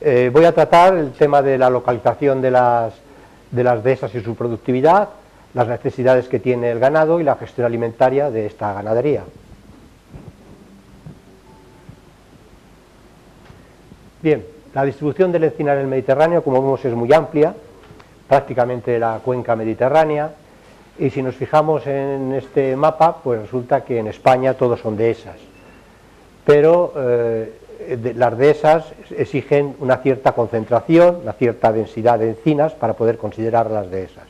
Voy a tratar el tema de la localización de las dehesas y su productividad, las necesidades que tiene el ganado y la gestión alimentaria de esta ganadería. Bien, la distribución del encinar en el Mediterráneo, como vemos, es muy amplia, prácticamente la cuenca mediterránea, y si nos fijamos en este mapa, pues resulta que en España todos son dehesas, pero las dehesas exigen una cierta concentración, una cierta densidad de encinas para poder considerarlas dehesas.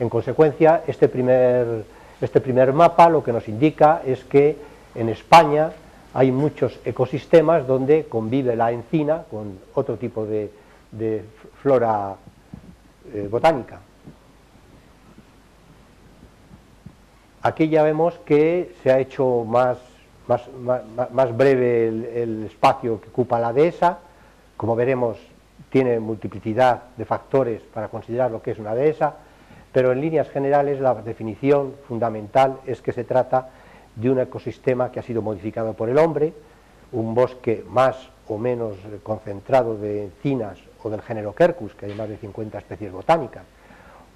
En consecuencia, este primer mapa lo que nos indica es que en España hay muchos ecosistemas donde convive la encina con otro tipo de flora botánica. Aquí ya vemos que se ha hecho más breve el espacio que ocupa la dehesa. Como veremos, tiene multiplicidad de factores para considerar lo que es una dehesa, pero en líneas generales la definición fundamental es que se trata de un ecosistema que ha sido modificado por el hombre, un bosque más o menos concentrado de encinas o del género Quercus, que hay más de 50 especies botánicas,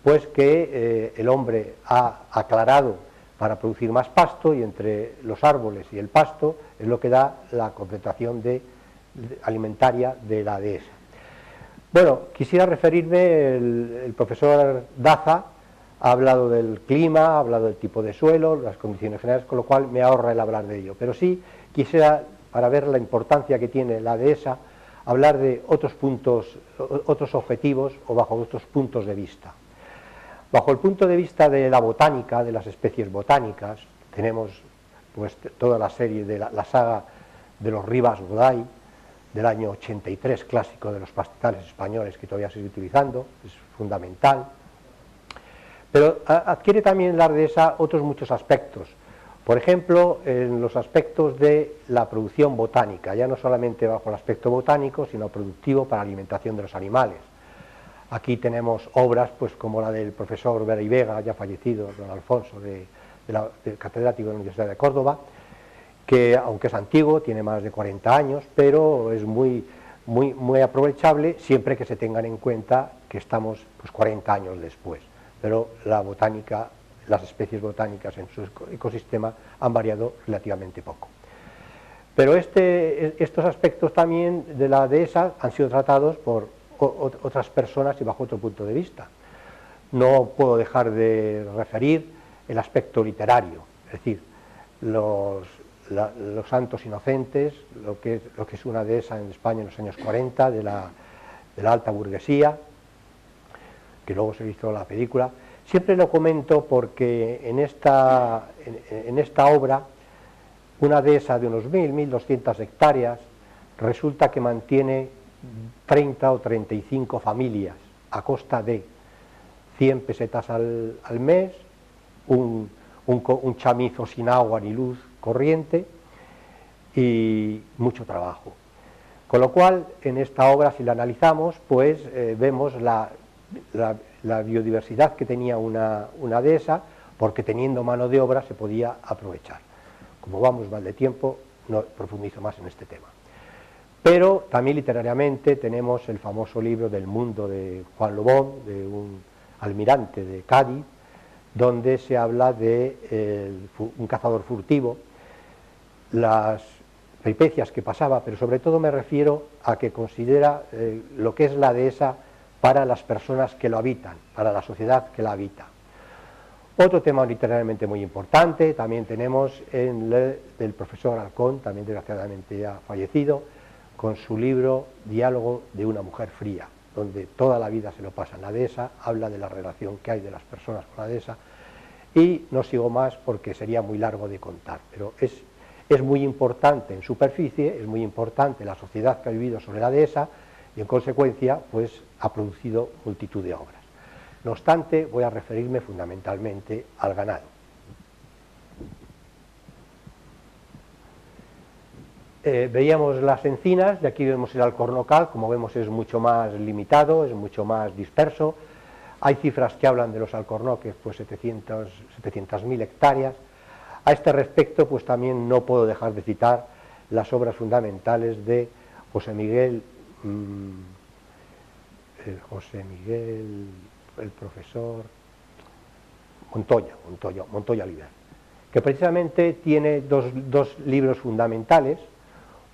pues que el hombre ha aclarado para producir más pasto, y entre los árboles y el pasto es lo que da la concentración alimentaria de la dehesa. Bueno, quisiera referirme, el profesor Daza ha hablado del clima, ha hablado del tipo de suelo, las condiciones generales, con lo cual me ahorra el hablar de ello, pero sí quisiera, para ver la importancia que tiene la dehesa, hablar de otros puntos, otros objetivos o bajo otros puntos de vista. Bajo el punto de vista de la botánica, de las especies botánicas, tenemos pues toda la serie de la saga de los Rivas Goday, del año 83, clásico de los pastizales españoles, que todavía se sigue utilizando, es fundamental. Pero adquiere también la dehesa otros muchos aspectos. Por ejemplo, en los aspectos de la producción botánica, ya no solamente bajo el aspecto botánico, sino productivo para la alimentación de los animales. Aquí tenemos obras pues como la del profesor Vera y Vega, ya fallecido, don Alfonso, del catedrático de la Universidad de Córdoba, que aunque es antiguo, tiene más de 40 años, pero es muy aprovechable siempre que se tengan en cuenta que estamos pues 40 años después. Pero la botánica, las especies botánicas en su ecosistema han variado relativamente poco. Pero estos aspectos también de la dehesa han sido tratados por otras personas y bajo otro punto de vista. No puedo dejar de referir el aspecto literario, es decir, los santos inocentes, lo que es una dehesa en España en los años 40, de la alta burguesía, que luego se hizo la película. Siempre lo comento porque en esta obra, una dehesa de unos 1.200 hectáreas, resulta que mantiene 30 o 35 familias a costa de 100 pesetas al mes, un chamizo sin agua ni luz corriente y mucho trabajo. Con lo cual, en esta obra, si la analizamos, pues vemos la biodiversidad que tenía una dehesa, porque teniendo mano de obra se podía aprovechar. Como vamos mal de tiempo, no profundizo más en este tema. Pero también literariamente tenemos el famoso libro del Mundo de Juan Lobón, de un almirante de Cádiz, donde se habla de un cazador furtivo, las peripecias que pasaba, pero sobre todo me refiero a que considera lo que es la dehesa para las personas que lo habitan, para la sociedad que la habita. Otro tema literariamente muy importante también tenemos del profesor Alcón, también desgraciadamente ya fallecido, con su libro Diálogo de una mujer fría, donde toda la vida se lo pasa en la dehesa, habla de la relación que hay de las personas con la dehesa, y no sigo más porque sería muy largo de contar, pero es muy importante en superficie, es muy importante la sociedad que ha vivido sobre la dehesa, y en consecuencia pues ha producido multitud de obras. No obstante, voy a referirme fundamentalmente al ganado. Veíamos las encinas, de aquí vemos el alcornocal, como vemos es mucho más limitado, es mucho más disperso. Hay cifras que hablan de los alcornoques, pues 700.000 hectáreas. A este respecto, pues también no puedo dejar de citar las obras fundamentales de José Miguel José Miguel, el profesor Montoya Oliver, que precisamente tiene dos libros fundamentales,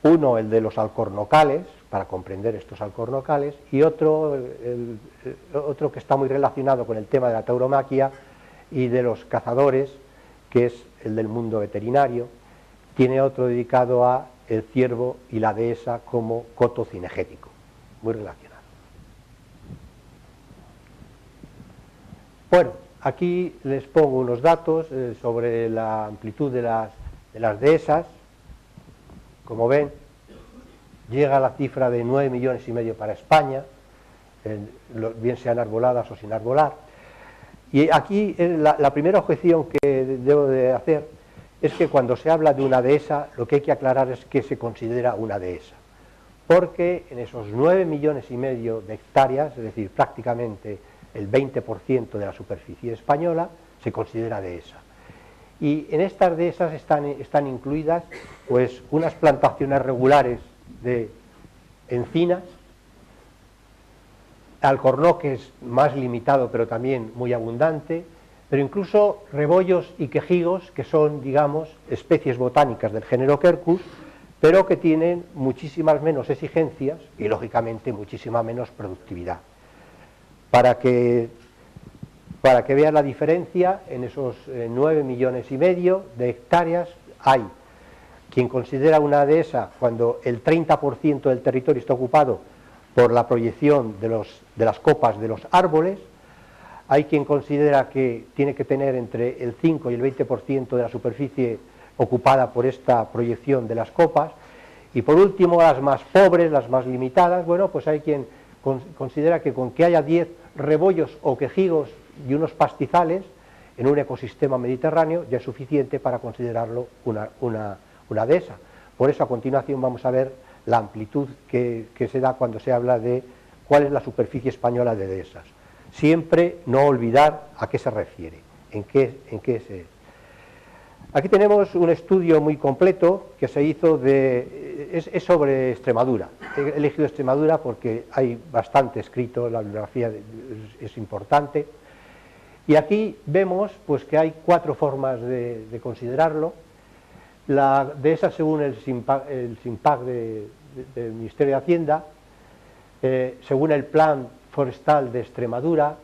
uno el de los alcornocales, para comprender estos alcornocales, y otro que está muy relacionado con el tema de la tauromaquia y de los cazadores, que es el del mundo veterinario. Tiene otro dedicado a el ciervo y la dehesa como coto cinegético, muy relacionado. Bueno, aquí les pongo unos datos sobre la amplitud de las dehesas. Como ven, llega a la cifra de 9,5 millones para España, bien sean arboladas o sin arbolar. Y aquí la primera objeción que debo de hacer es que cuando se habla de una dehesa, lo que hay que aclarar es qué se considera una dehesa. Porque en esos 9,5 millones de hectáreas, es decir, prácticamente el 20% de la superficie española, se considera dehesa. Y en estas dehesas están incluidas pues unas plantaciones regulares de encinas, alcornoques más limitado pero también muy abundante, pero incluso rebollos y quejigos, que son, digamos, especies botánicas del género Quercus, pero que tienen muchísimas menos exigencias y lógicamente muchísima menos productividad. Para que vean la diferencia, en esos 9,5 millones de hectáreas hay quien considera una dehesa cuando el 30% del territorio está ocupado por la proyección de las copas de los árboles. Hay quien considera que tiene que tener entre el 5 y el 20% de la superficie ocupada por esta proyección de las copas. Y por último, las más pobres, las más limitadas, bueno, pues hay quien considera que con que haya 10 rebollos o quejigos y unos pastizales en un ecosistema mediterráneo ya es suficiente para considerarlo una dehesa. Por eso a continuación vamos a ver la amplitud que se da cuando se habla de cuál es la superficie española de dehesas. Siempre no olvidar a qué se refiere, en qué se... Aquí tenemos un estudio muy completo que se hizo es sobre Extremadura. He elegido Extremadura porque hay bastante escrito, la bibliografía es importante. Y aquí vemos pues, que hay 4 formas de considerarlo. La dehesa según el SINPAC del Ministerio de Hacienda, según el Plan Forestal de Extremadura,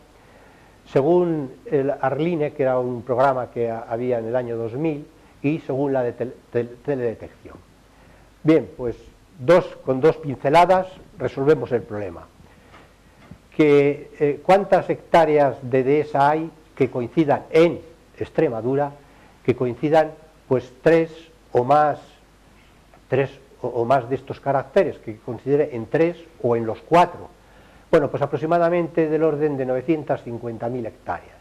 según el Arline, que era un programa que había en el año 2000, y según la de teledetección. Bien, pues con dos pinceladas resolvemos el problema. ¿Cuántas hectáreas de dehesa hay que coincidan en Extremadura, que coincidan pues 3 o más de estos caracteres, que considere en 3 o en los 4? Bueno, pues aproximadamente del orden de 950.000 hectáreas.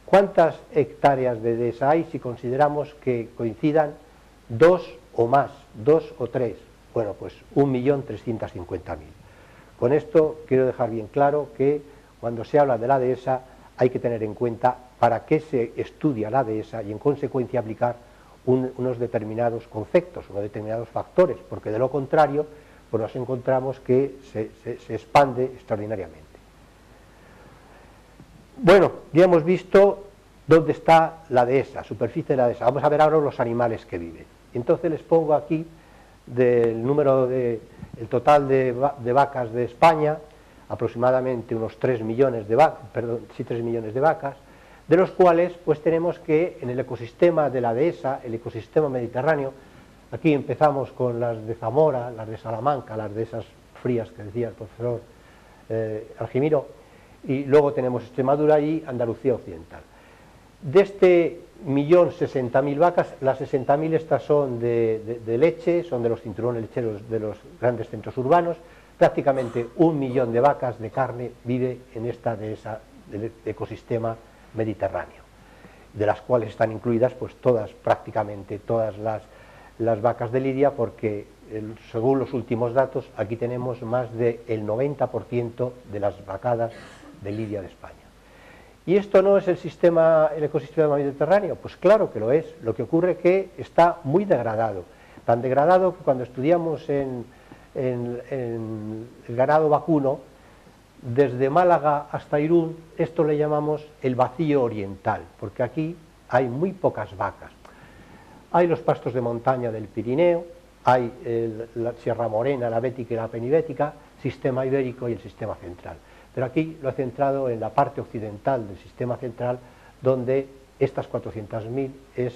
¿Cuántas hectáreas de dehesa hay si consideramos que coincidan 2 o más, 2 o 3? Bueno, pues 1.350.000. Con esto quiero dejar bien claro que cuando se habla de la dehesa hay que tener en cuenta para qué se estudia la dehesa y en consecuencia aplicar unos determinados conceptos, unos determinados factores, porque de lo contrario pues nos encontramos que se expande extraordinariamente. Bueno, ya hemos visto dónde está la dehesa, superficie de la dehesa. Vamos a ver ahora los animales que viven. Entonces les pongo aquí el total de vacas de España, aproximadamente unos 3 millones de vacas, de los cuales pues tenemos que en el ecosistema de la dehesa, el ecosistema mediterráneo, aquí empezamos con las de Zamora, las de Salamanca, las de esas frías que decía el profesor Algimiro, y luego tenemos Extremadura y Andalucía Occidental. De este 1.060.000 vacas, las 60.000 estas son de leche, son de los cinturones lecheros de los grandes centros urbanos. Prácticamente 1 millón de vacas de carne vive en esta dehesa del ecosistema mediterráneo, de las cuales están incluidas pues prácticamente todas las vacas de lidia, porque según los últimos datos aquí tenemos más del 90% de las vacadas de lidia de España. ¿Y esto no es el ecosistema mediterráneo? Pues claro que lo es. Lo que ocurre es que está muy degradado, tan degradado que cuando estudiamos en en el ganado vacuno, desde Málaga hasta Irún, esto le llamamos el vacío oriental, porque aquí hay muy pocas vacas. Hay los pastos de montaña del Pirineo, hay la Sierra Morena, la Bética y la Penibética, sistema ibérico y el sistema central. Pero aquí lo he centrado en la parte occidental del sistema central, donde estas 400.000 es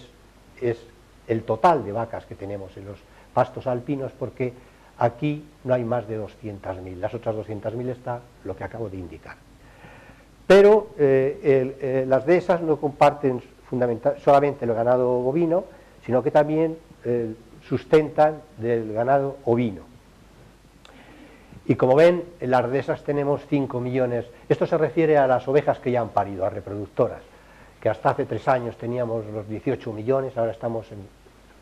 el total de vacas que tenemos en los pastos alpinos, porque aquí no hay más de 200.000, las otras 200.000 está lo que acabo de indicar. Pero las dehesas no comparten solamente el ganado bovino, sino que también sustentan del ganado ovino. Y como ven, en las dehesas tenemos 5 millones, esto se refiere a las ovejas que ya han parido, a reproductoras, que hasta hace 3 años teníamos los 18 millones, ahora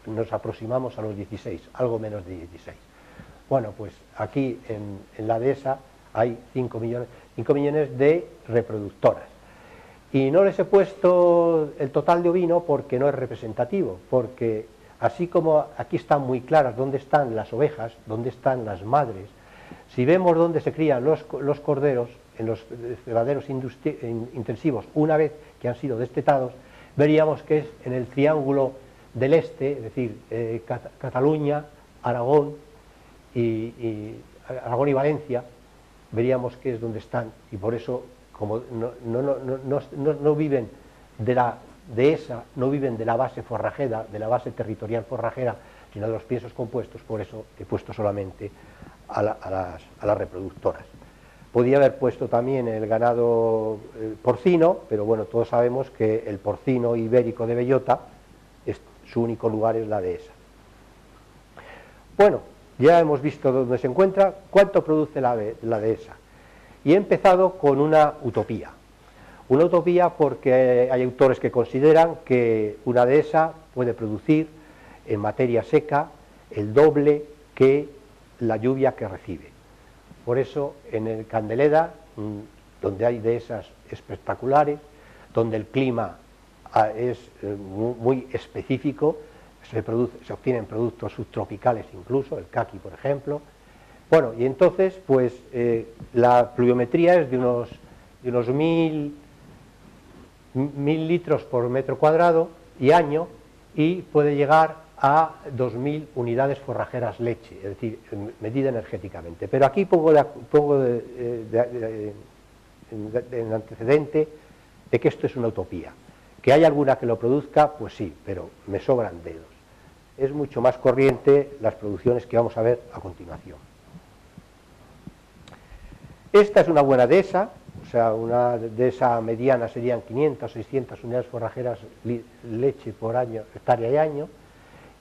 nos aproximamos a los 16, algo menos de 16. Bueno, pues aquí en la dehesa hay 5 millones de reproductoras. Y no les he puesto el total de ovino porque no es representativo, porque así como aquí están muy claras dónde están las ovejas, dónde están las madres, si vemos dónde se crían los corderos en los cebaderos intensivos una vez que han sido destetados, veríamos que es en el triángulo del este, es decir, Cataluña, Aragón y Valencia, veríamos que es donde están, y por eso, como no viven de la dehesa, no viven de la base forrajera, de la base territorial forrajera, sino de los piensos compuestos, por eso he puesto solamente a las reproductoras. Podía haber puesto también el ganado porcino, pero bueno, todos sabemos que el porcino ibérico de bellota, su único lugar es la dehesa. Bueno, ya hemos visto dónde se encuentra, cuánto produce la dehesa. Y he empezado con una utopía. Una utopía porque hay autores que consideran que una dehesa puede producir en materia seca el doble que la lluvia que recibe. Por eso en el Candeleda, donde hay dehesas espectaculares, donde el clima es muy específico, se obtienen productos subtropicales incluso, el caqui por ejemplo. Bueno, y entonces pues la pluviometría es de unos 1000 litros por metro cuadrado y año, y puede llegar a 2000 unidades forrajeras leche, es decir, medida energéticamente. Pero aquí pongo en antecedente de que esto es una utopía. ¿Que hay alguna que lo produzca? Pues sí, pero me sobran dedos. Es mucho más corriente las producciones que vamos a ver a continuación. Esta es una buena dehesa, o sea, una dehesa mediana serían 500 o 600 unidades forrajeras leche por año, hectárea y año,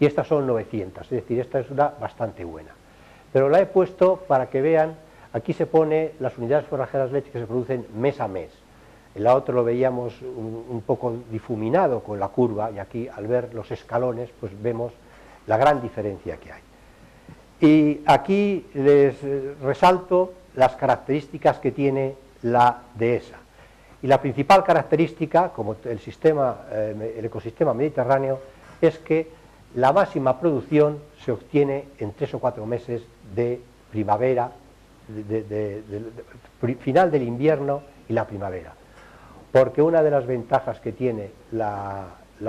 y estas son 900, es decir, esta es una bastante buena. Pero la he puesto para que vean, aquí se pone las unidades forrajeras leche que se producen mes a mes. En la otra lo veíamos un poco difuminado con la curva, y aquí al ver los escalones pues vemos la gran diferencia que hay. Y aquí les resalto las características que tiene la dehesa. Y la principal característica, como el ecosistema mediterráneo, es que la máxima producción se obtiene en 3 o 4 meses de primavera, final del invierno y la primavera. Porque una de las ventajas que tiene la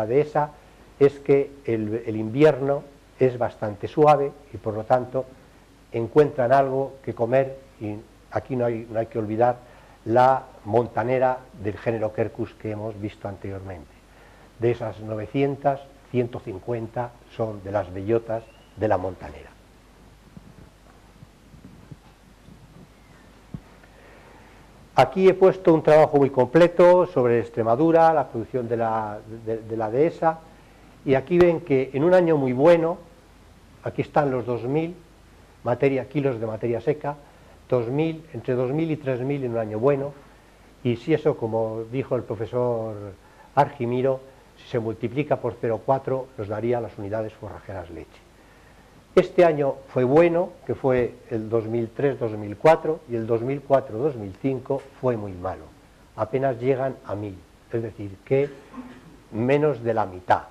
dehesa es que el invierno es bastante suave y por lo tanto encuentran algo que comer, y aquí no hay que olvidar la montanera del género Quercus que hemos visto anteriormente. De esas 900, 150 son de las bellotas de la montanera. Aquí he puesto un trabajo muy completo sobre Extremadura, la producción de la dehesa, y aquí ven que en un año muy bueno, aquí están los 2000 kilos de materia seca, entre 2000 y 3000 en un año bueno, y si eso, como dijo el profesor Argimiro, si se multiplica por 0,4 nos daría las unidades forrajeras leche. Este año fue bueno, que fue el 2003-2004, y el 2004-2005 fue muy malo. Apenas llegan a 1000, es decir, que menos de la mitad.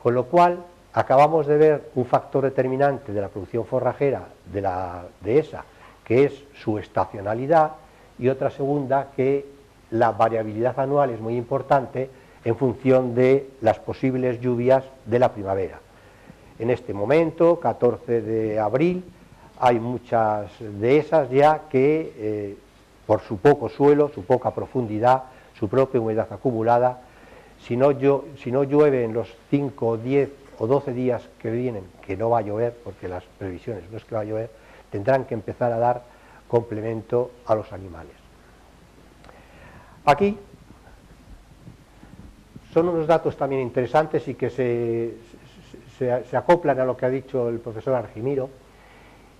Con lo cual, Acabamos de ver un factor determinante de la producción forrajera de la dehesa, que es su estacionalidad, y otra segunda, que la variabilidad anual es muy importante en función de las posibles lluvias de la primavera. En este momento, 14 de abril, hay muchas dehesas ya que, por su poco suelo, su poca profundidad, su propia humedad acumulada, si no llueve en los 5, 10 o 12 días que vienen, que no va a llover, porque las previsiones no es que va a llover, tendrán que empezar a dar complemento a los animales. Aquí son unos datos también interesantes y que se acoplan a lo que ha dicho el profesor Argimiro,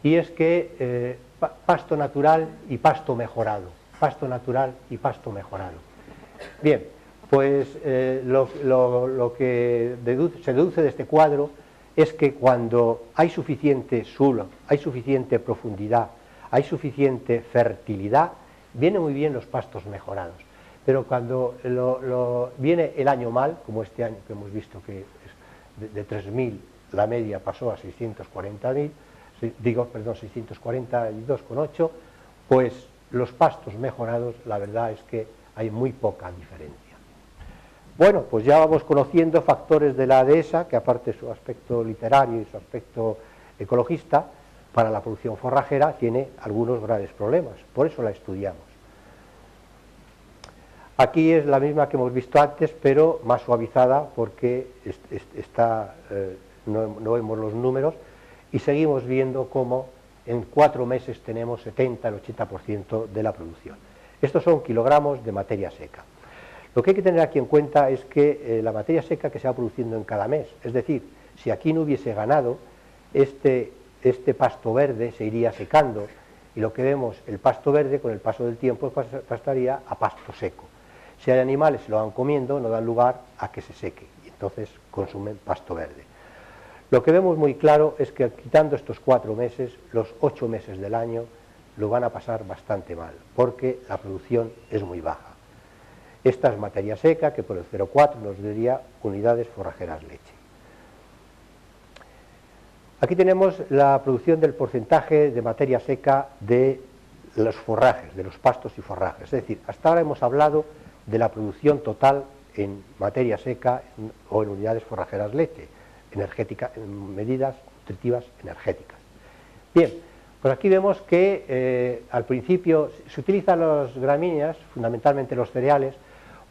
y es que pasto natural y pasto mejorado, pasto natural y pasto mejorado. Bien, pues lo que se deduce de este cuadro es que cuando hay suficiente suelo, hay suficiente profundidad, hay suficiente fertilidad, vienen muy bien los pastos mejorados. Pero cuando viene el año mal, como este año que hemos visto que de 3.000 la media pasó a 640.000, 642,8, pues los pastos mejorados, la verdad es que hay muy poca diferencia. Bueno, pues ya vamos conociendo factores de la dehesa, que aparte de su aspecto literario y su aspecto ecologista, para la producción forrajera tiene algunos graves problemas, por eso la estudiamos. Aquí es la misma que hemos visto antes, pero más suavizada porque no vemos los números y seguimos viendo cómo en 4 meses tenemos 70 al 80% de la producción. Estos son kilogramos de materia seca. Lo que hay que tener aquí en cuenta es que la materia seca que se va produciendo en cada mes, es decir, si aquí no hubiese ganado, este pasto verde se iría secando y lo que vemos, el pasto verde con el paso del tiempo pasaría a pasto seco. Si hay animales que se lo van comiendo, no dan lugar a que se seque y entonces consumen pasto verde. Lo que vemos muy claro es que quitando estos 4 meses, los 8 meses del año lo van a pasar bastante mal, porque la producción es muy baja. Esta es materia seca, que por el 0,4 nos daría unidades forrajeras leche. Aquí tenemos la producción del porcentaje de materia seca de los forrajes, de los pastos y forrajes. Es decir, hasta ahora hemos hablado de la producción total en materia seca o en unidades forrajeras leche, energética, en medidas nutritivas energéticas. Bien, pues aquí vemos que al principio se utilizan las gramíneas, fundamentalmente los cereales,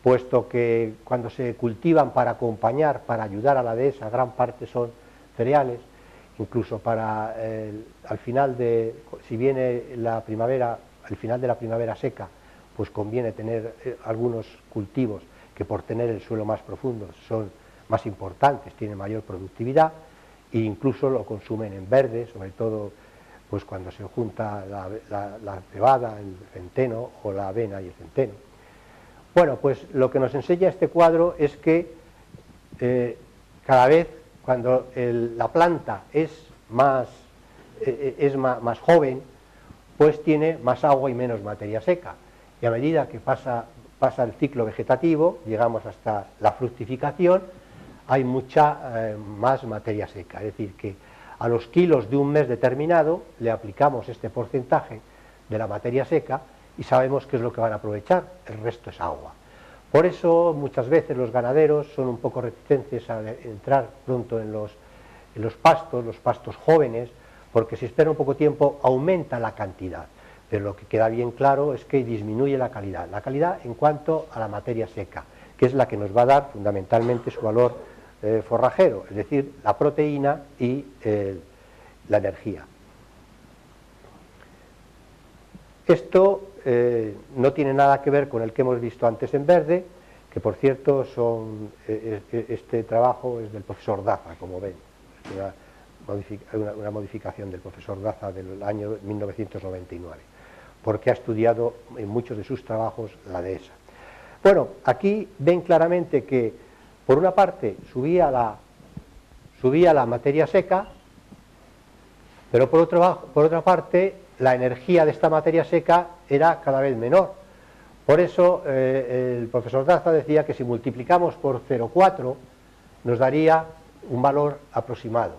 puesto que cuando se cultivan para acompañar, para ayudar a la dehesa, gran parte son cereales, incluso para al final si viene la primavera, al final de la primavera seca, pues conviene tener algunos cultivos que por tener el suelo más profundo son más importantes, tienen mayor productividad e incluso lo consumen en verde, sobre todo pues cuando se junta la cebada, el centeno o la avena y el centeno. Bueno, pues lo que nos enseña este cuadro es que cada vez cuando la planta es más joven, pues tiene más agua y menos materia seca. Y a medida que pasa el ciclo vegetativo, llegamos hasta la fructificación, hay mucha más materia seca. Es decir, que a los kilos de un mes determinado le aplicamos este porcentaje de la materia seca y sabemos qué es lo que van a aprovechar, el resto es agua. Por eso muchas veces los ganaderos son un poco reticentes a entrar pronto en los pastos jóvenes, porque si espera un poco tiempo aumenta la cantidad. Pero lo que queda bien claro es que disminuye la calidad en cuanto a la materia seca, que es la que nos va a dar fundamentalmente su valor forrajero, es decir, la proteína y la energía. Esto no tiene nada que ver con el que hemos visto antes en verde, que por cierto este trabajo es del profesor Daza, como ven, una modificación del profesor Daza del año 1999. Porque ha estudiado en muchos de sus trabajos la dehesa. Bueno, aquí ven claramente que por una parte subía la materia seca, pero por otra parte la energía de esta materia seca era cada vez menor. Por eso el profesor Daza decía que si multiplicamos por 0,4 nos daría un valor aproximado.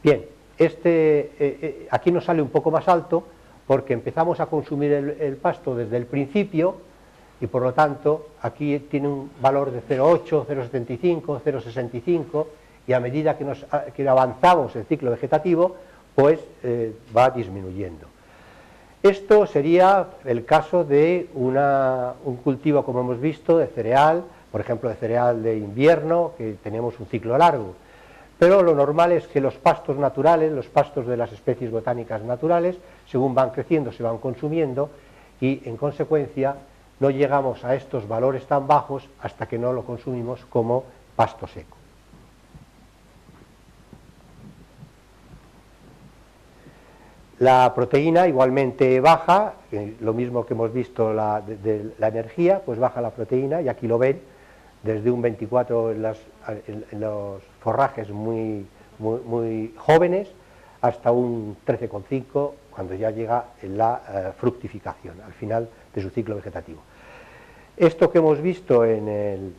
Bien, aquí nos sale un poco más alto porque empezamos a consumir el pasto desde el principio y por lo tanto aquí tiene un valor de 0,8, 0,75, 0,65 y a medida que avanzamos el ciclo vegetativo pues va disminuyendo. Esto sería el caso de un cultivo, como hemos visto, de cereal, por ejemplo de cereal de invierno, que tenemos un ciclo largo. Pero lo normal es que los pastos naturales, los pastos de las especies botánicas naturales, según van creciendo, se van consumiendo y, en consecuencia, no llegamos a estos valores tan bajos hasta que no lo consumimos como pasto seco. La proteína igualmente baja, lo mismo que hemos visto de la energía, pues baja la proteína, y aquí lo ven, desde un 24 en los forrajes muy jóvenes hasta un 13,5 cuando ya llega la fructificación, al final de su ciclo vegetativo. Esto que hemos visto en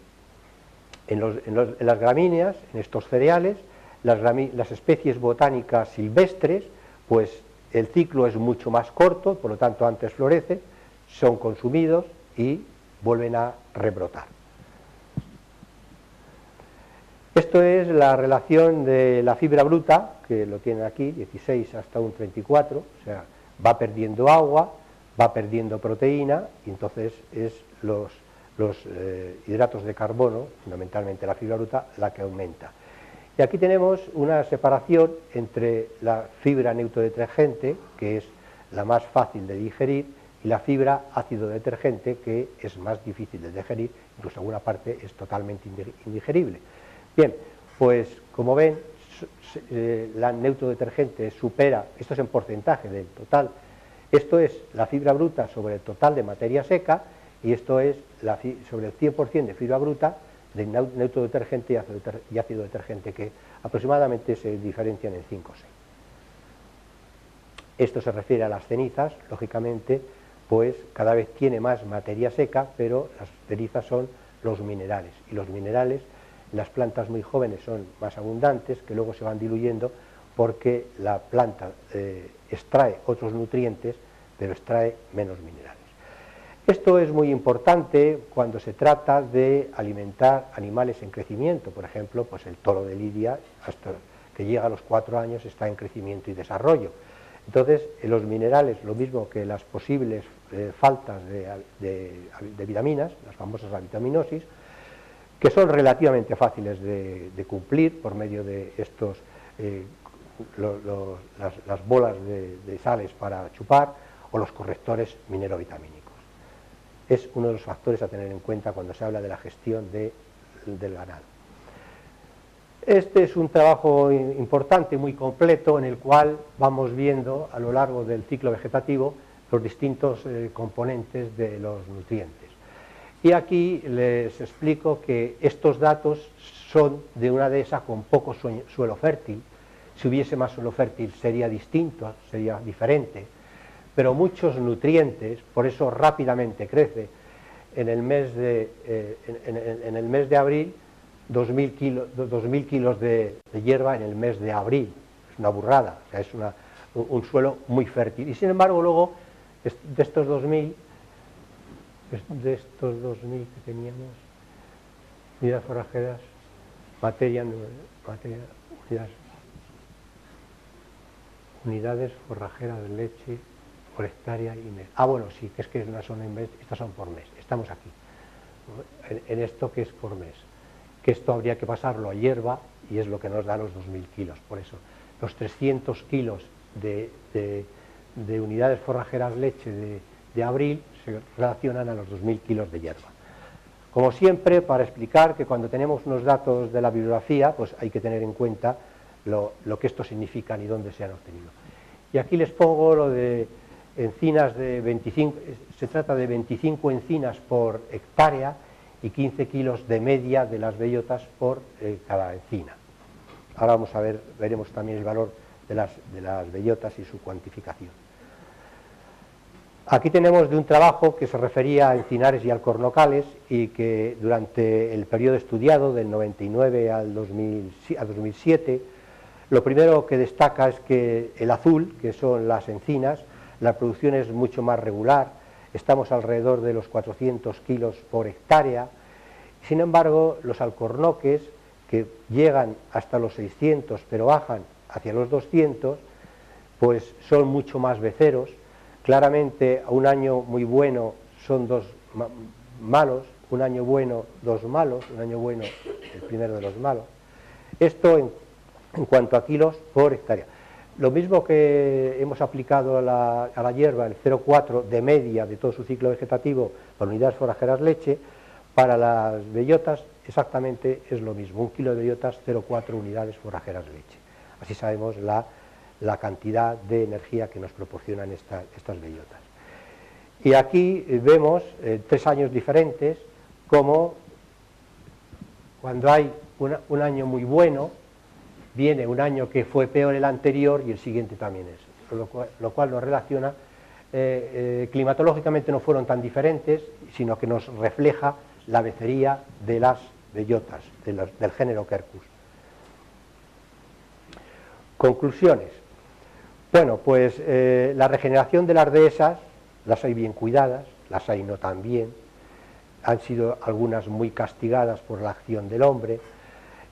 las gramíneas, en estos cereales, las especies botánicas silvestres, pues el ciclo es mucho más corto, por lo tanto antes florecen, son consumidos y vuelven a rebrotar. Esto es la relación de la fibra bruta, que lo tienen aquí, 16 hasta un 34, o sea, va perdiendo agua, va perdiendo proteína, y entonces es los hidratos de carbono, fundamentalmente la fibra bruta, la que aumenta. Y aquí tenemos una separación entre la fibra neutrodetergente, que es la más fácil de digerir, y la fibra ácido detergente, que es más difícil de digerir, incluso alguna parte es totalmente indigerible. Bien, pues como ven, la neutrodetergente supera, esto es en porcentaje del total, esto es la fibra bruta sobre el total de materia seca, y esto es sobre el 100% de fibra bruta de neutrodetergente y ácido detergente, que aproximadamente se diferencian en 5 o 6. Esto se refiere a las cenizas, lógicamente, pues cada vez tiene más materia seca, pero las cenizas son los minerales, y los minerales en las plantas muy jóvenes son más abundantes, que luego se van diluyendo porque la planta extrae otros nutrientes, pero extrae menos minerales. Esto es muy importante cuando se trata de alimentar animales en crecimiento. Por ejemplo, pues el toro de Lidia, hasta que llega a los 4 años, está en crecimiento y desarrollo. Entonces, los minerales, lo mismo que las posibles faltas de vitaminas, las famosas avitaminosis, que son relativamente fáciles de cumplir por medio de estos las bolas de sales para chupar, o los correctores minerovitamínicos. Es uno de los factores a tener en cuenta cuando se habla de la gestión del ganado. Este es un trabajo importante, muy completo, en el cual vamos viendo a lo largo del ciclo vegetativo los distintos componentes de los nutrientes. Y aquí les explico que estos datos son de una dehesa con poco suelo fértil. Si hubiese más suelo fértil sería distinto, sería diferente, pero muchos nutrientes, por eso rápidamente crece. En el mes de abril, 2.000 kilos de hierba en el mes de abril. Es una burrada, o sea, es un suelo muy fértil. Y sin embargo, luego, de estos 2.000 que teníamos, unidades forrajeras, unidades forrajeras de leche por hectárea y mes. Ah, bueno, sí, que es que no son en mes, estas son por mes. Estamos aquí, en esto que es por mes. Que esto habría que pasarlo a hierba y es lo que nos da los 2.000 kilos. Por eso, los 300 kilos de unidades forrajeras leche de abril se relacionan a los 2.000 kilos de hierba. Como siempre, para explicar que cuando tenemos unos datos de la bibliografía, pues hay que tener en cuenta lo que estos significan y dónde se han obtenido. Y aquí les pongo lo de encinas de 25, se trata de 25 encinas por hectárea y 15 kilos de media de las bellotas por cada encina. Ahora vamos a ver, veremos también el valor de las bellotas y su cuantificación. Aquí tenemos de un trabajo que se refería a encinares y alcornocales y que durante el periodo estudiado del 99 al 2007, lo primero que destaca es que el azul, que son las encinas, la producción es mucho más regular, estamos alrededor de los 400 kilos por hectárea. Sin embargo, los alcornoques, que llegan hasta los 600 pero bajan hacia los 200, pues son mucho más beceros. Claramente, un año muy bueno son dos malos, un año bueno dos malos, un año bueno el primero de los malos. Esto en cuanto a kilos por hectárea. Lo mismo que hemos aplicado a la hierba, el 0,4 de media de todo su ciclo vegetativo por unidades forrajeras leche, para las bellotas exactamente es lo mismo, 1 kilo de bellotas, 0,4 unidades forrajeras leche. Así sabemos la cantidad de energía que nos proporcionan estas bellotas. Y aquí vemos 3 años diferentes, como cuando hay un año muy bueno, viene un año que fue peor el anterior y el siguiente también es, lo cual nos relaciona, climatológicamente no fueron tan diferentes, sino que nos refleja la becería de las bellotas, del género Quercus. Conclusiones. Bueno, pues la regeneración de las dehesas, las hay bien cuidadas, las hay no tan bien, han sido algunas muy castigadas por la acción del hombre.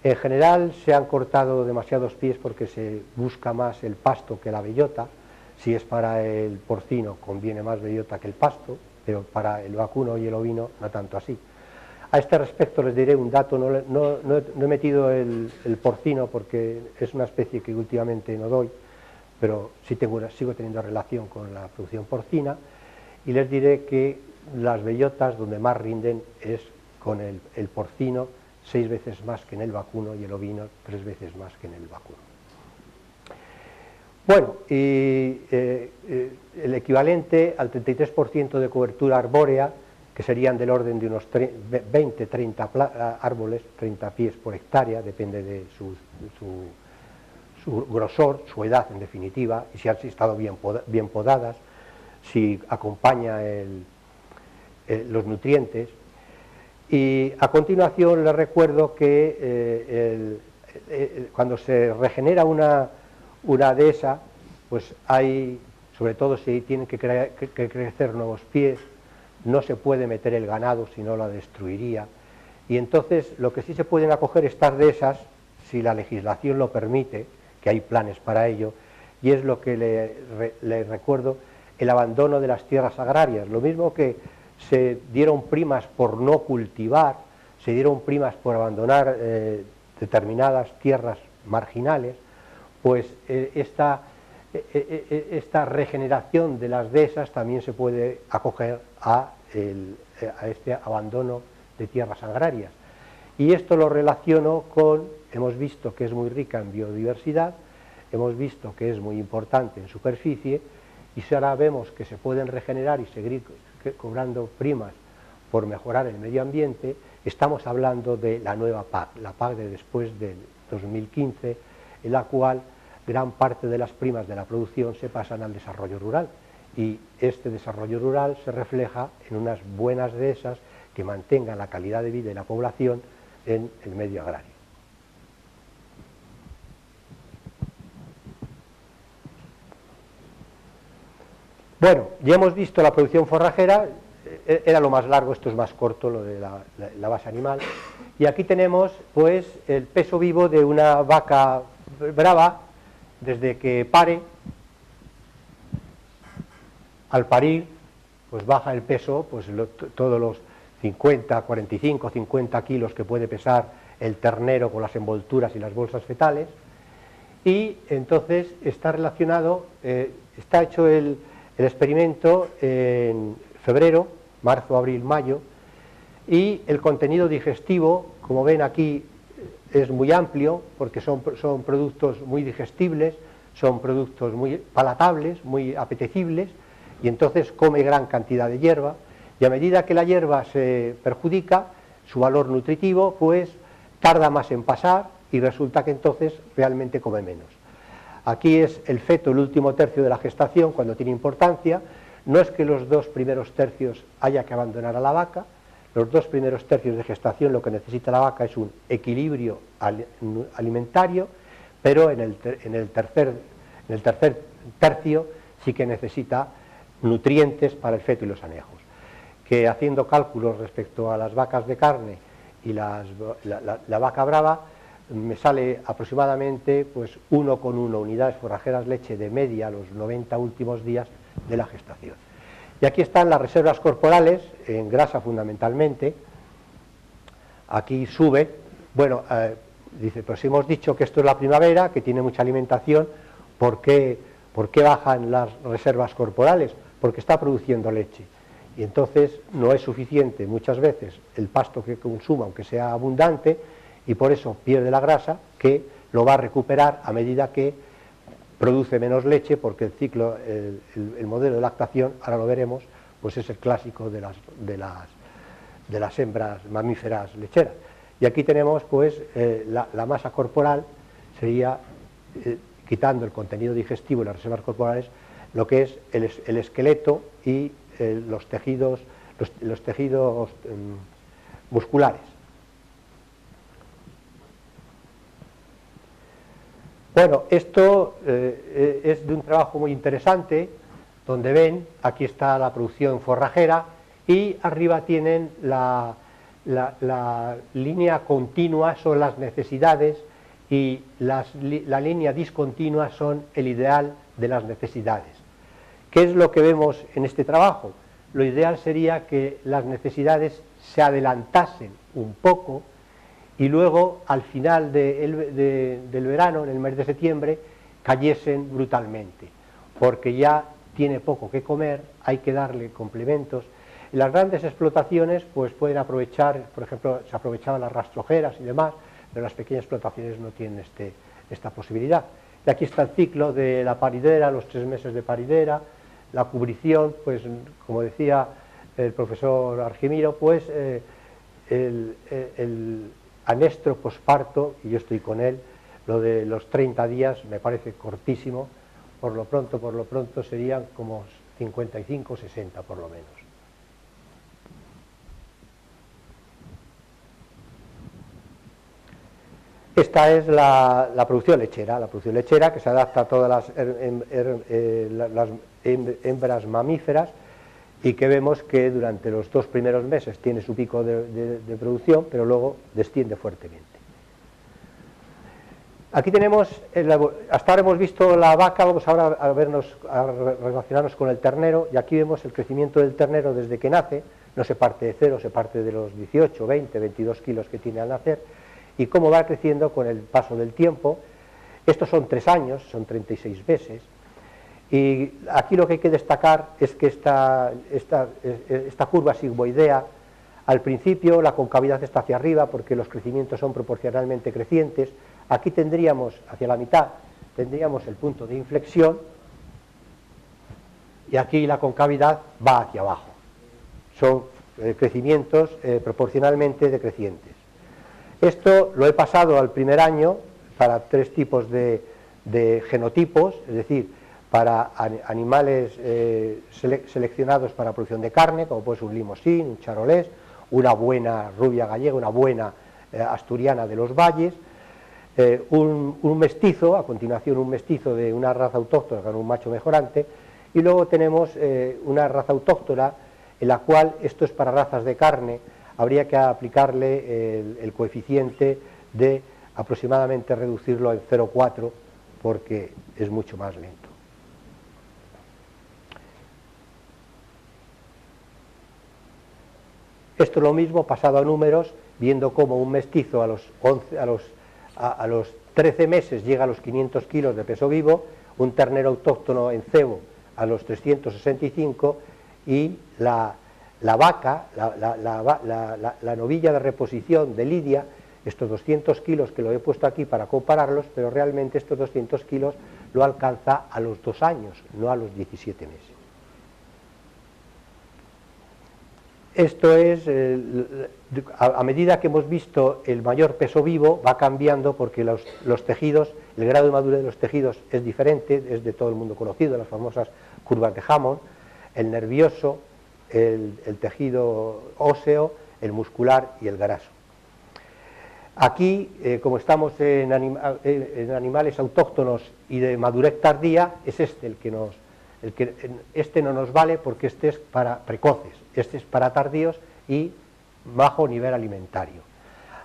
En general se han cortado demasiados pies porque se busca más el pasto que la bellota. Si es para el porcino conviene más bellota que el pasto, pero para el vacuno y el ovino no tanto así. A este respecto les diré un dato, no he metido el porcino porque es una especie que últimamente no doy, pero sí sigo teniendo relación con la producción porcina, y les diré que las bellotas donde más rinden es con el porcino, 6 veces más que en el vacuno, y el ovino 3 veces más que en el vacuno. Bueno, y el equivalente al 33% de cobertura arbórea, que serían del orden de unos 20-30 árboles, 30 pies por hectárea, depende de su grosor, su edad en definitiva, y si han estado bien podadas, si acompaña los nutrientes. Y a continuación les recuerdo que cuando se regenera una dehesa, pues hay, sobre todo si tienen que crecer nuevos pies, no se puede meter el ganado, si no la destruiría. Y entonces lo que sí se pueden acoger estas dehesas, si la legislación lo permite, que hay planes para ello, y es lo que le recuerdo, el abandono de las tierras agrarias. Lo mismo que se dieron primas por no cultivar, se dieron primas por abandonar determinadas tierras marginales, pues esta regeneración de las dehesas también se puede acoger a este abandono de tierras agrarias. Y esto lo relaciono con, hemos visto que es muy rica en biodiversidad, hemos visto que es muy importante en superficie, y si ahora vemos que se pueden regenerar y seguir cobrando primas por mejorar el medio ambiente, estamos hablando de la nueva PAC, la PAC de después del 2015, en la cual gran parte de las primas de la producción se pasan al desarrollo rural, y este desarrollo rural se refleja en unas buenas dehesas que mantengan la calidad de vida de la población en el medio agrario. Bueno, ya hemos visto la producción forrajera, era lo más largo, esto es más corto, lo de la base animal, y aquí tenemos pues el peso vivo de una vaca brava desde que pare. Al parir pues baja el peso, pues todos los 50, 45, 50 kilos que puede pesar el ternero con las envolturas y las bolsas fetales, y entonces está relacionado, está hecho el experimento en febrero, marzo, abril, mayo, y el contenido digestivo, como ven aquí, es muy amplio, porque son productos muy digestibles, son productos muy palatables, muy apetecibles, y entonces come gran cantidad de hierba, y a medida que la hierba se perjudica, su valor nutritivo pues tarda más en pasar, y resulta que entonces realmente come menos. Aquí es el feto, el último tercio de la gestación, cuando tiene importancia. No es que los 2 primeros tercios haya que abandonar a la vaca, los 2 primeros tercios de gestación lo que necesita la vaca es un equilibrio alimentario, pero en el tercer tercio sí que necesita nutrientes para el feto y los anejos, que haciendo cálculos respecto a las vacas de carne y la vaca brava, me sale aproximadamente pues 1,1 unidades forrajeras leche de media a los 90 últimos días de la gestación. Y aquí están las reservas corporales, en grasa fundamentalmente. Aquí sube, bueno, dice, pues hemos dicho que esto es la primavera, que tiene mucha alimentación, ¿por qué bajan las reservas corporales? Porque está produciendo leche. Y entonces no es suficiente muchas veces el pasto que consuma, aunque sea abundante, y por eso pierde la grasa, que lo va a recuperar a medida que produce menos leche, porque el ciclo, el modelo de lactación, ahora lo veremos, pues es el clásico de las hembras mamíferas lecheras. Y aquí tenemos pues la masa corporal, sería, quitando el contenido digestivo y las reservas corporales, lo que es el esqueleto y los tejidos musculares. Bueno, esto es de un trabajo muy interesante, donde ven, aquí está la producción forrajera y arriba tienen la línea continua, son las necesidades, y la línea discontinua son el ideal de las necesidades. ¿Qué es lo que vemos en este trabajo? Lo ideal sería que las necesidades se adelantasen un poco y luego al final del verano, en el mes de septiembre, cayesen brutalmente, porque ya tiene poco que comer, hay que darle complementos. En las grandes explotaciones pues pueden aprovechar, por ejemplo, se aprovechaban las rastrojeras y demás, pero las pequeñas explotaciones no tienen esta posibilidad. Y aquí está el ciclo de la paridera, los 3 meses de paridera, la cubrición, pues como decía el profesor Argimiro, pues el anestro posparto, y yo estoy con él, lo de los 30 días me parece cortísimo, por lo pronto serían como 55 o 60 por lo menos. Esta es la producción lechera que se adapta a todas las hembras mamíferas, y que vemos que durante los 2 primeros meses tiene su pico de producción, pero luego desciende fuertemente. Aquí tenemos, hasta ahora hemos visto la vaca, vamos ahora a relacionarnos con el ternero, y aquí vemos el crecimiento del ternero desde que nace, no se parte de cero, se parte de los 18, 20, 22 kilos que tiene al nacer, y cómo va creciendo con el paso del tiempo. Estos son 3 años, son 36 meses, y aquí lo que hay que destacar es que esta curva sigmoidea, al principio la concavidad está hacia arriba porque los crecimientos son proporcionalmente crecientes. Aquí tendríamos, hacia la mitad, tendríamos el punto de inflexión, y aquí la concavidad va hacia abajo. Son crecimientos proporcionalmente decrecientes. Esto lo he pasado al primer año para 3 tipos de genotipos, es decir, para animales seleccionados para producción de carne, como puede ser un limosín, un charolés, una buena rubia gallega, una buena asturiana de los valles, un mestizo, a continuación un mestizo de una raza autóctona con un macho mejorante, y luego tenemos una raza autóctona en la cual, esto es para razas de carne, habría que aplicarle el coeficiente de aproximadamente reducirlo en 0,4 porque es mucho más lento. Esto es lo mismo pasado a números, viendo cómo un mestizo a los 13 meses llega a los 500 kilos de peso vivo, un ternero autóctono en cebo a los 365, y la vaca, la novilla de reposición de lidia, estos 200 kilos que lo he puesto aquí para compararlos, pero realmente estos 200 kilos lo alcanza a los 2 años, no a los 17 meses. Esto es, a medida que hemos visto el mayor peso vivo, va cambiando porque los tejidos, el grado de madurez de los tejidos es diferente, es de todo el mundo conocido, las famosas curvas de Hammond. el nervioso, el tejido óseo, el muscular y el graso. Aquí, como estamos en animales autóctonos y de madurez tardía, es este este no nos vale porque este es para precoces, este es para tardíos y bajo nivel alimentario.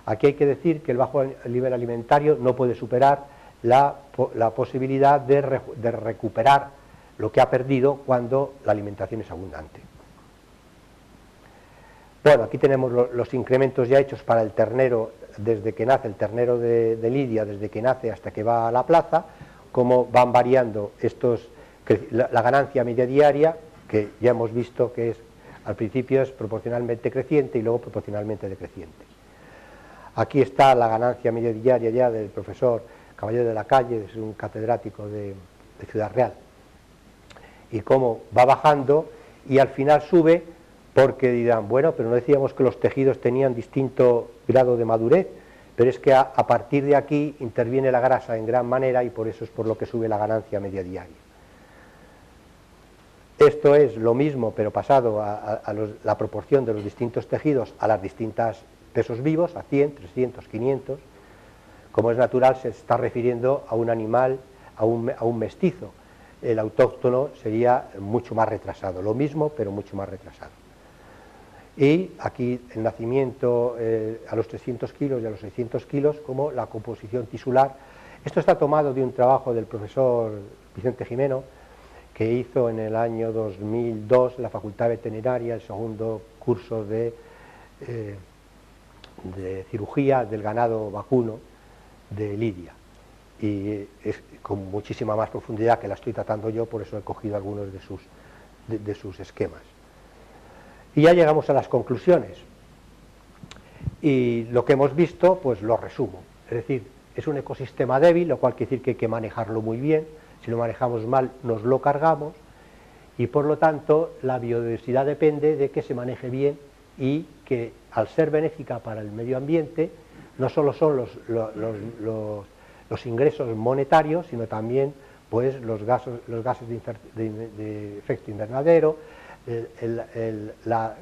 Aquí hay que decir que el bajo nivel alimentario no puede superar la posibilidad de recuperar lo que ha perdido cuando la alimentación es abundante. Bueno, aquí tenemos los incrementos ya hechos para el ternero, desde que nace el ternero de Lidia, desde que nace hasta que va a la plaza, cómo van variando la ganancia media diaria, que ya hemos visto que al principio es proporcionalmente creciente y luego proporcionalmente decreciente. Aquí está la ganancia media diaria ya del profesor Caballero de la Calle, es un catedrático de Ciudad Real, y cómo va bajando y al final sube, porque dirán, bueno, pero no decíamos que los tejidos tenían distinto grado de madurez, pero es que a partir de aquí interviene la grasa en gran manera y por eso es por lo que sube la ganancia media diaria. Esto es lo mismo, pero pasado a la proporción de los distintos tejidos a las distintas pesos vivos, a 100, 300, 500. Como es natural, se está refiriendo a un animal, a un mestizo. El autóctono sería mucho más retrasado, lo mismo, pero mucho más retrasado. Y aquí el nacimiento a los 300 kilos y a los 600 kilos, como la composición tisular. Esto está tomado de un trabajo del profesor Vicente Jimeno, que hizo en el año 2002 en la Facultad Veterinaria, el segundo curso de cirugía del ganado vacuno de Lidia. Y es con muchísima más profundidad que la estoy tratando yo, por eso he cogido algunos de sus esquemas. Y ya llegamos a las conclusiones. Y lo que hemos visto, pues lo resumo. Es decir, es un ecosistema débil, lo cual quiere decir que hay que manejarlo muy bien. Si lo manejamos mal, nos lo cargamos. Y por lo tanto, la biodiversidad depende de que se maneje bien y que, al ser benéfica para el medio ambiente, no solo son los ingresos monetarios, sino también pues, los gases de efecto invernadero, la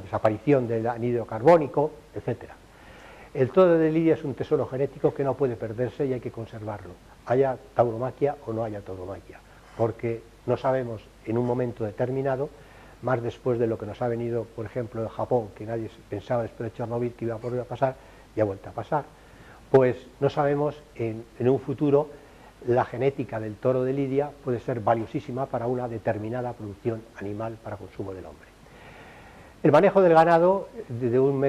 desaparición del anhídrido carbónico, etc. El toro de Lidia es un tesoro genético que no puede perderse y hay que conservarlo, haya tauromaquia o no haya tauromaquia, porque no sabemos en un momento determinado, más después de lo que nos ha venido, por ejemplo, en Japón, que nadie pensaba después de Chernobyl que iba a volver a pasar, y ha vuelto a pasar, pues no sabemos en un futuro. La genética del toro de Lidia puede ser valiosísima para una determinada producción animal para consumo del hombre. El manejo del ganado de un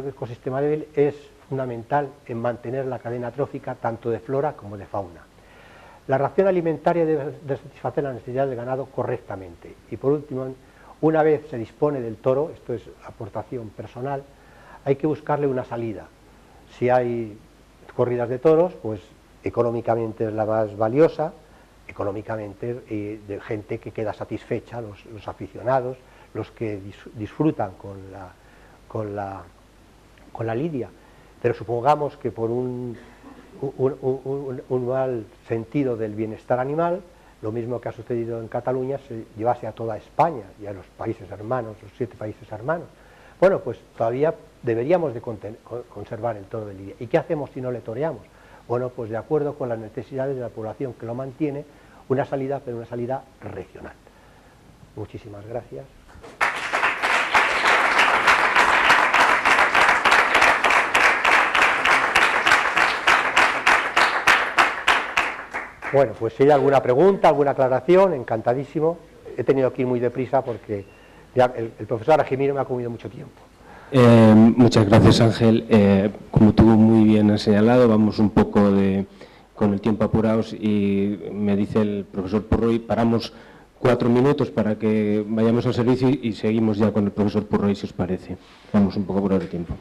ecosistema débil es fundamental en mantener la cadena trófica tanto de flora como de fauna. La ración alimentaria debe satisfacer la necesidad del ganado correctamente. Y por último, una vez se dispone del toro, esto es aportación personal, hay que buscarle una salida. Si hay corridas de toros, pues económicamente es la más valiosa, económicamente de gente que queda satisfecha, los aficionados, los que disfrutan con la lidia. Pero supongamos que por un mal sentido del bienestar animal, lo mismo que ha sucedido en Cataluña, se llevase a toda España y a los países hermanos, los 7 países hermanos. Bueno, pues todavía deberíamos de conservar el toro de Lidia. ¿Y qué hacemos si no le toreamos? Bueno, pues de acuerdo con las necesidades de la población que lo mantiene, una salida, pero una salida regional. Muchísimas gracias. Bueno, pues si hay alguna pregunta, alguna aclaración, encantadísimo. He tenido que ir muy deprisa porque ya el profesor Argimiro me ha comido mucho tiempo. Muchas gracias, Ángel. Como tú muy bien has señalado, vamos un poco con el tiempo apurados y me dice el profesor Purroy, paramos 4 minutos para que vayamos al servicio y seguimos ya con el profesor Purroy, si os parece. Vamos un poco apurados de tiempo.